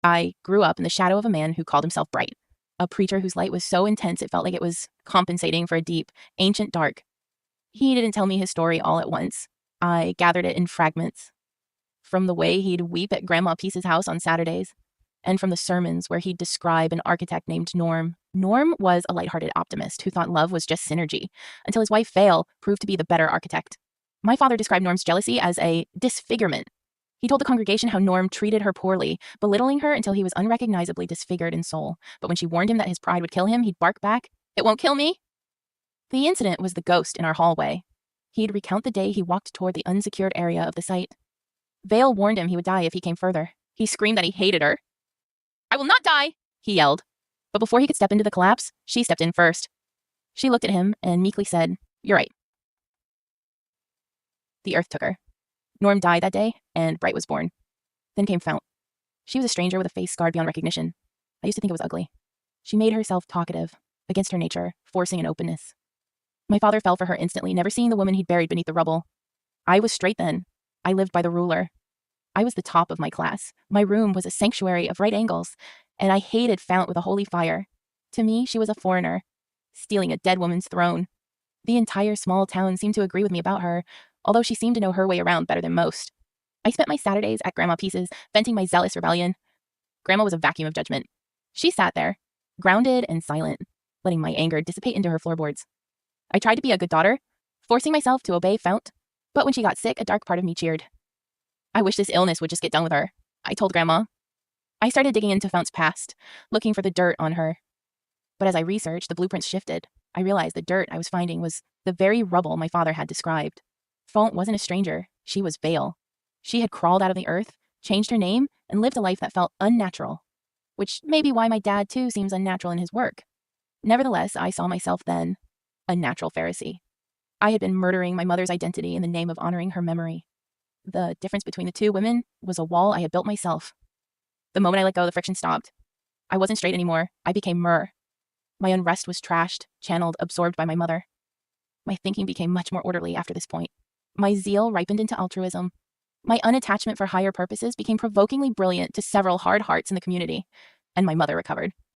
I grew up in the shadow of a man who called himself bright, a preacher whose light was so intense it felt like it was compensating for a deep, ancient dark. He didn't tell me his story all at once. I gathered it in fragments. From the way he'd weep at Grandma Peace's house on Saturdays, and from the sermons where he'd describe an architect named Norm. Norm was a lighthearted optimist who thought love was just synergy, until his wife Vale proved to be the better architect. My father described Norm's jealousy as a disfigurement. He told the congregation how Norm treated her poorly, belittling her until he was unrecognizably disfigured in soul. But when she warned him that his pride would kill him, he'd bark back, "It won't kill me." The incident was the ghost in our hallway. He'd recount the day he walked toward the unsecured area of the site. Vale warned him he would die if he came further. He screamed that he hated her. "I will not die," he yelled. But before he could step into the collapse, she stepped in first. She looked at him and meekly said, "You're right." The earth took her. Norm died that day, and Bright was born. Then came Fount. She was a stranger with a face scarred beyond recognition. I used to think it was ugly. She made herself talkative, against her nature, forcing an openness. My father fell for her instantly, never seeing the woman he'd buried beneath the rubble. I was straight then. I lived by the ruler. I was the top of my class. My room was a sanctuary of right angles, and I hated Fount with a holy fire. To me, she was a foreigner, stealing a dead woman's throne. The entire small town seemed to agree with me about her, although she seemed to know her way around better than most. I spent my Saturdays at Grandma Peace's, venting my zealous rebellion. Grandma was a vacuum of judgment. She sat there, grounded and silent, letting my anger dissipate into her floorboards. I tried to be a good daughter, forcing myself to obey Fount, but when she got sick, a dark part of me cheered. I wish this illness would just get done with her, I told Grandma. I started digging into Fount's past, looking for the dirt on her. But as I researched, the blueprints shifted. I realized the dirt I was finding was the very rubble my father had described. Fount wasn't a stranger. She was Vale. She had crawled out of the earth, changed her name, and lived a life that felt unnatural, which may be why my dad, too, seems unnatural in his work. Nevertheless, I saw myself then, a natural Pharisee. I had been murdering my mother's identity in the name of honoring her memory. The difference between the two women was a wall I had built myself. The moment I let go, the friction stopped. I wasn't straight anymore. I became Myrrh. My unrest was trashed, channeled, absorbed by my mother. My thinking became much more orderly after this point. My zeal ripened into altruism. My unattachment for higher purposes became provokingly brilliant to several hard hearts in the community, and my mother recovered.